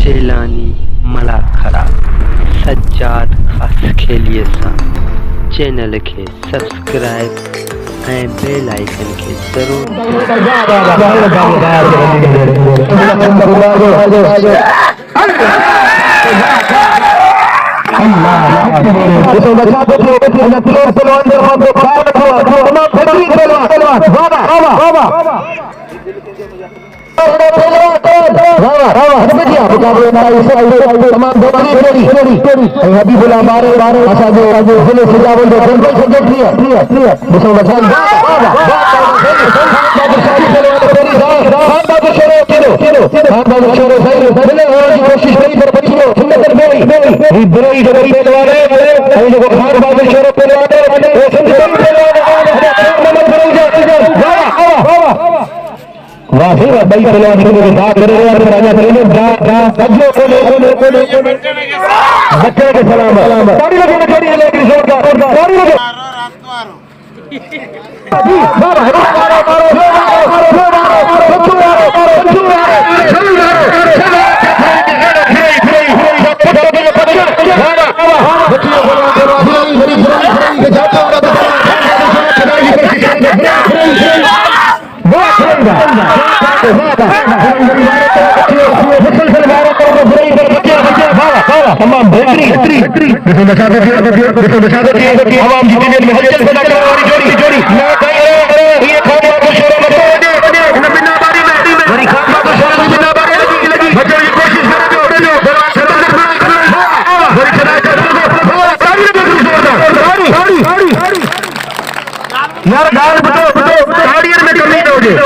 शेलानी मला खरा सज्जाद खास खेलिए सा चैनल के सब्सक्राइब ऐं बेल आइकन के जरूर यार गाल गाड़ियन में कमी ना हो जाए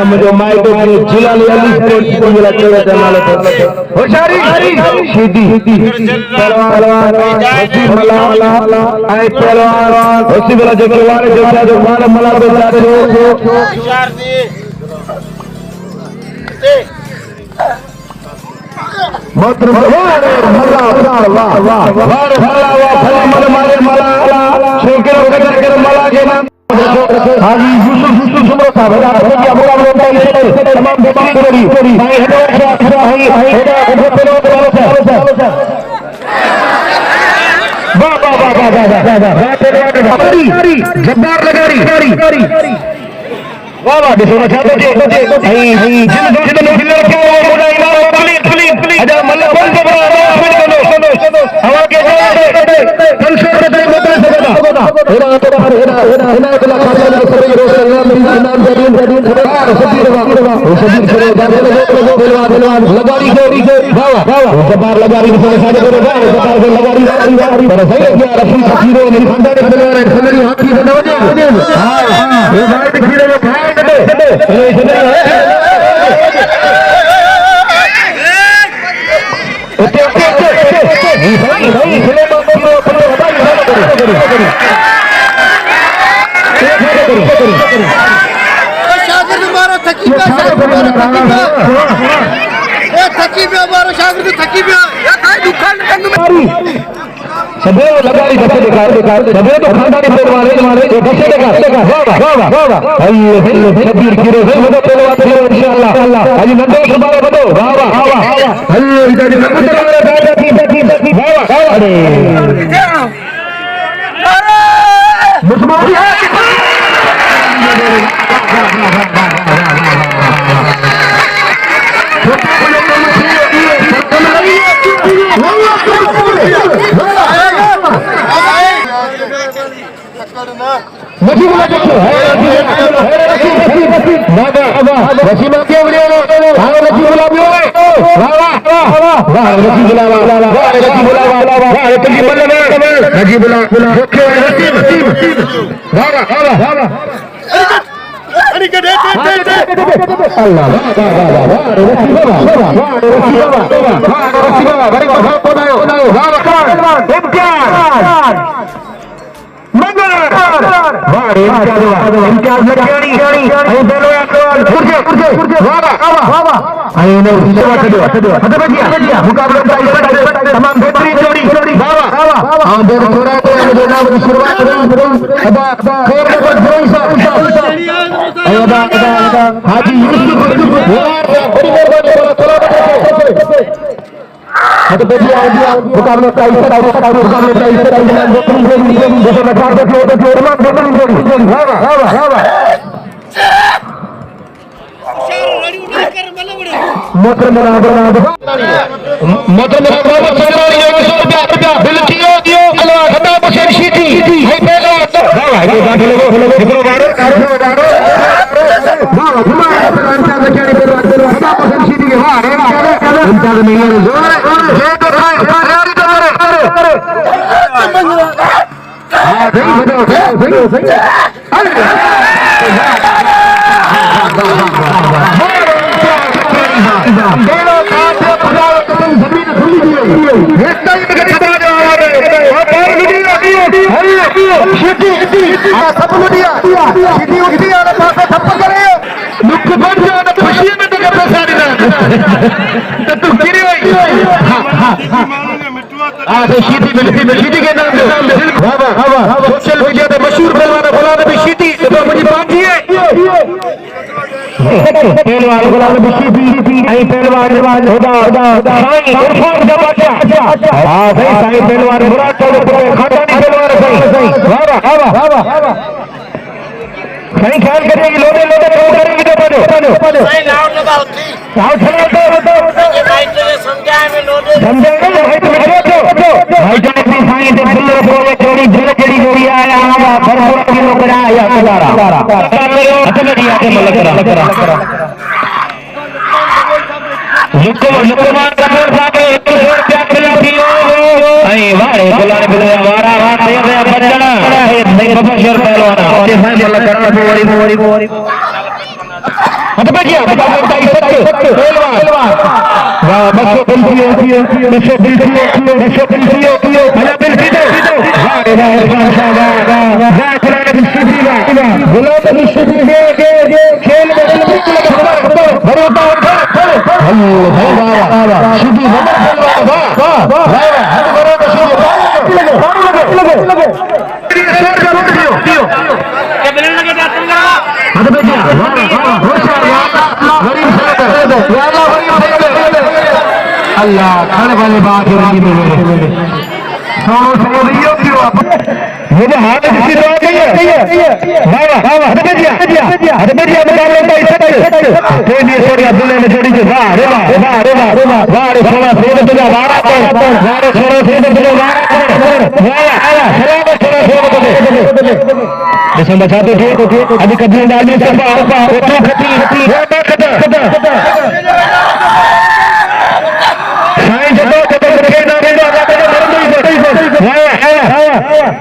मुझे माइक जिला जब्बार लगारी वाह वाह देखो ना चाहते सबे लगाड़ी दसे देखा सबे तो खानदानी पहलवान जो दसे देखा वाह अल्लाह शब्बीर गिरो है वो पहलवान है इंशाअल्लाह आज नंदो सुबारे बदो वाह अल्लाह इधर नंदो बैठा थी वाह अरे मुस्मानी है मछली बोला देखो मछली मार के बोले हां मछली बोला वाह मछली बोला मछली बोला ओके वाह अरे के दे अल्लाह वाह बड़ी वाह इम्तियाज लग्याणी ऐं दोनों अकवाल पुरजे ऐं इन मुकाबले तमाम बेहतरीन जोड़ी वाह ऐं दोनों थोड़ा तो जनाब की शुरुआत अदा खैर नंबर जोई साहब ऐं अदा हाजी यूसुफ बड़ी मेहरबानी थोड़ा तो बेटी आ गया मुकाबले का इशारा मुकाबले का इशारा जैसे मैं चाहता था तो इमाम बेटी वाह मोहतरम बिल दियो अल्लाह खता बशर शीटी है पहला वाह ये दाखिल हो हिकरो बारो वाह घुमा अंचा लचानी पर खता बशर शीटी के वाह अंचा में ये जोर है तो तैयारी तो करे हां सही दोनों काट से खुदा तुम जमीन खुली दी एक टाइम में खड़ा जा रहा है और बाहर लुटी शीटी सब लुटिया शीटी उठती है और पास थप्पड़ करे दुख बढ़ जाए तो खुशी में तो कर सारी ना तो तू गिरी हुई तो शीटी के नाम से सोशल मीडिया पे मशहूर पहलवान गुलाम नबी शीटी तो मुझे बात है पहलवान गुलाम नबी शीटी आई पहलवान होदा साईं इरफान का बच्चा हां सही साईं पहलवान मुराद चौधरी खानदानी पहलवान सही वाह सही ख्याल करिए कि लोडे काम करेंगे तो बनो सही लाउड लगाओ थी लाउड चला तो ये भाई तो ये समझाए में लोडे समझेंगे भाई तो भाई जान भी साईं ते फुल्लो बोले जोड़ी जोड़ी आया हवा भरपूर किलो कराया कुलारा अतलड़ी आके मलक करा लुकमान कपूर साहब 100 रुपया मिला दियो आई वारे गुलाने बिलवा वारा तैयार है बचना नहीं प्रोफेसर पहलवान और ये भाई मलक करा बोरी हट बजिया बता पहलवान वाह बसो बिल्डियो भला बिल्डी दो वाह गुलाम नबी शीटी के खेल में भरो शीटी अल्लाह खाने वाले बात हो रही है ये जो हाथ किसी तो आ गई है वाह हट बेटिया मुकाबले का इज्जत तो ये छोड़ी अब्दुल्ला ने छोड़ी वाह रे सोना से तो जा वारा को सोना से तो जा वाह सलाम सोना से तो जैसे बचा तो ठीक अभी कभी डाल दी सब तो खती साईं जब के ना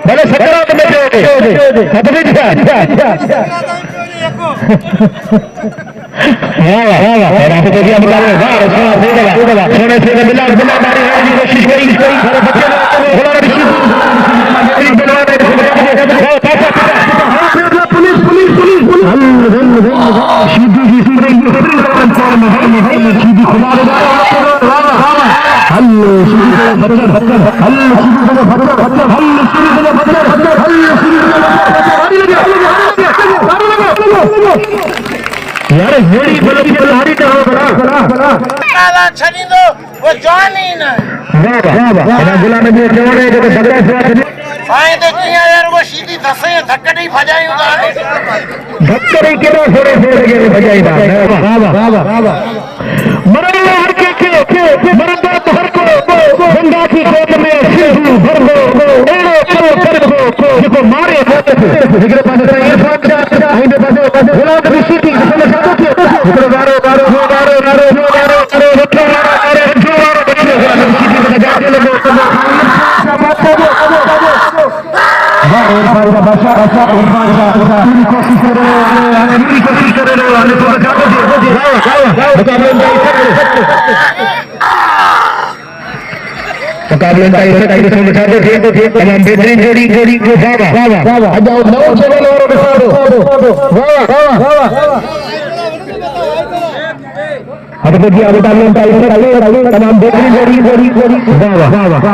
भले सकारात में खत्म दिया सोने से मिला कोशिश करी यार जोड़ी बोलो कि लारी का हो बड़ा काला छड़ी दो वो जान ही ना वाह एना गुलाम जी जोड़े जो बगड़ा से आए तो किया यार वो सीधी धसे धक्कड़ी भजाई उतार धक्कड़ी के ना थोड़े के भजाई वाह मरल हर के मरदा हर को गंगा की गोद में सिंधु भर दो एड़ो करो कर दो देखो मारे जिगरे पास ये फाक आइंदे पास गुलाम की सीटी समझ सातो के इधर गारो मुकाबले का इसे समझाते थे तमाम बेहतरीन जोड़ी को वाह अब नौ चैनल और वाह अब देखिए मुकाबले का इसे तमाम बेहतरीन जोड़ी वाह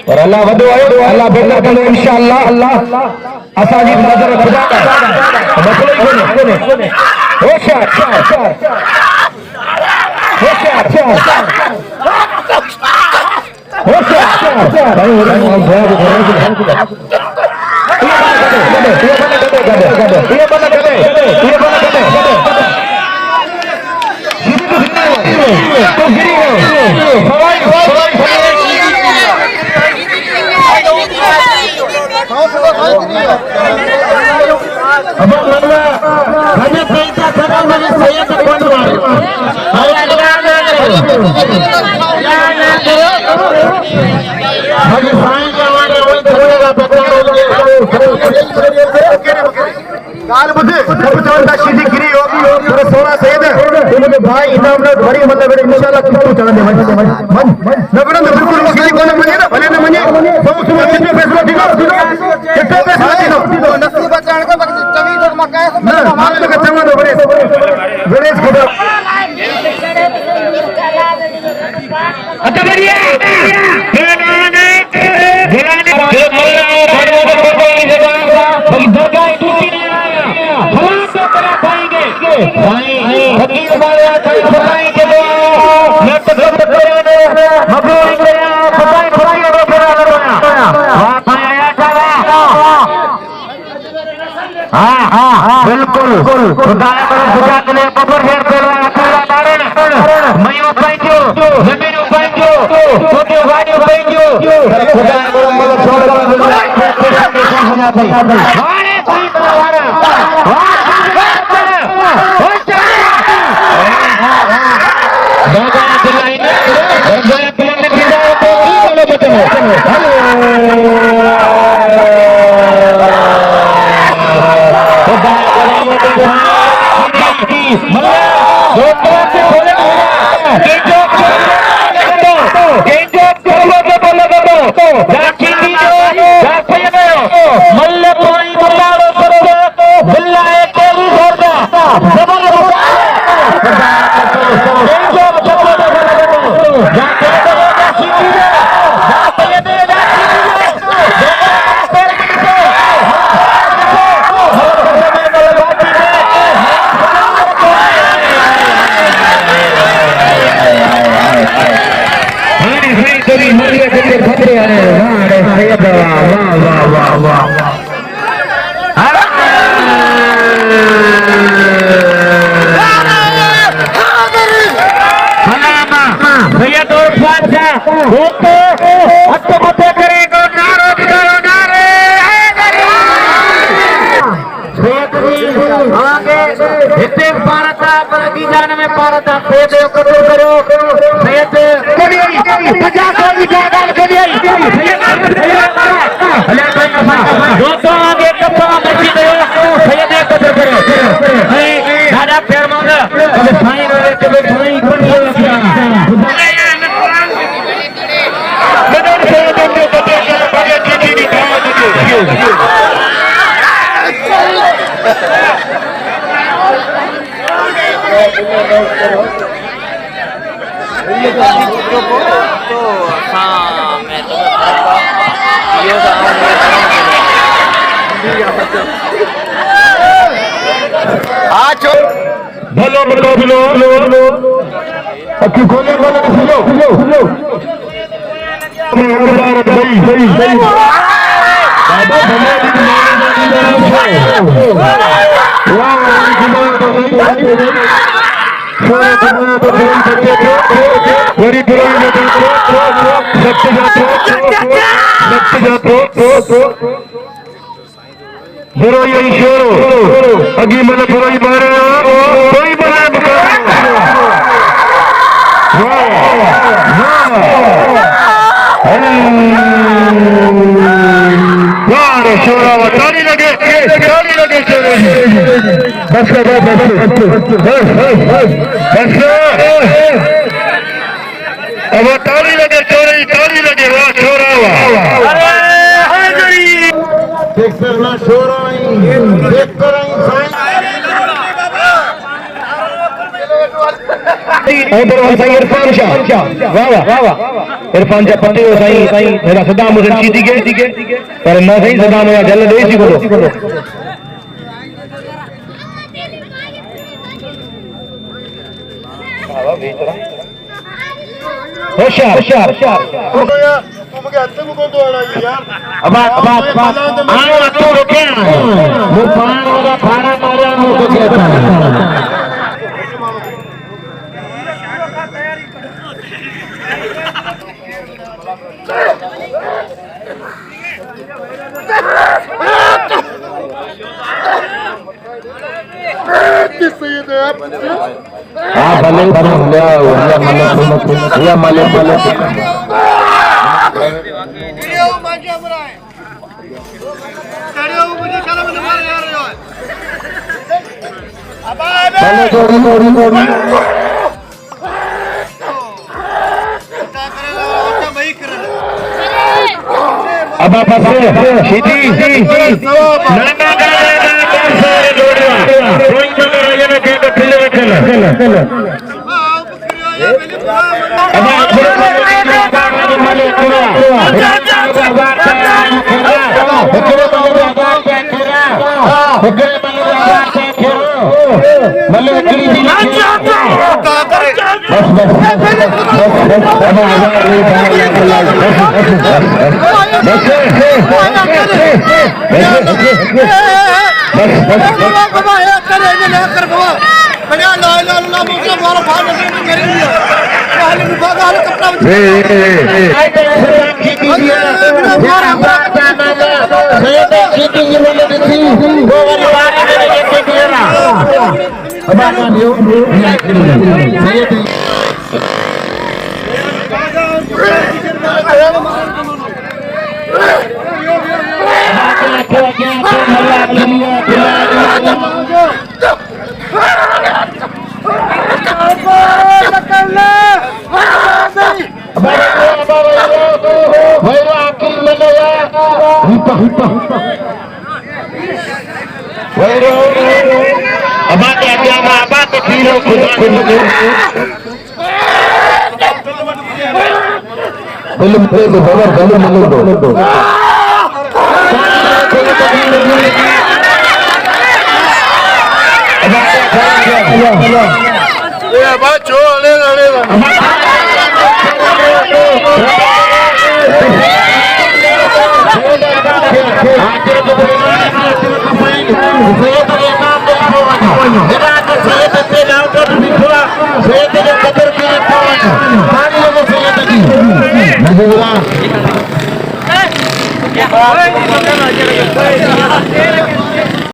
और अल्लाह वदो आयो अल्लाह बेहतर करो इंशाअल्लाह अल्लाह असाजी नजर खुदा का मसलो कोने होशियार भाई इनाम बड़ी मतलब इंशाल्लाह किसको चलाने बिल्कुल सीधी कोने मने ना भले ना मने कितने पैसा दिनो कितने पैसा दिनो नसीब बचाने को जमीन तो मकान ना मामले का चंगा दो गणेश खुदा अच्छा बढ़िया फकीर वाला कोई फसाई के दो नेट सब करे मबरूर गया फसाई फसाई और बड़ा करवाया वाह आया चला हां बिल्कुल खुदा करे खुदा के लिए बबर फेर पेलवा पूरा मारे मयो पाइजो जमीनो पाइजो छोटे भाई पाइजो खुदा को मतलब छोड़ कर वारे भाई वारे वाह बाबा दिलाई बाबा प्लान ने किया तो बोलो बताओ हेलो बाबा मल्ला दो से बोले के जो बोलो जाची दी जाफे मल्ला कोई बोलाओ करो बिल्ला एक तेरी छोड़ जबर भैया दो करेगा जाने में पारता करो आगे प्यार मांगा तो हाँ मैं तो बोलो बोलो बोलो अक्की खोले बोलो खुलो अगी मन बुराई मारे कोई बना शोरा ताली लगे बस अब ताली लगे चोरी ताली लगे वाह छोरा इरफान शाह वाह इरफान शाह पते हो साईं मेरा सदाम हुसैन शीदी के पर न सही सदाम या जल दे सी बोलो होशियार अब आना तो रोके वो पान होगा खाना मारा हो तो कहता अब मल्ले अगली दी बस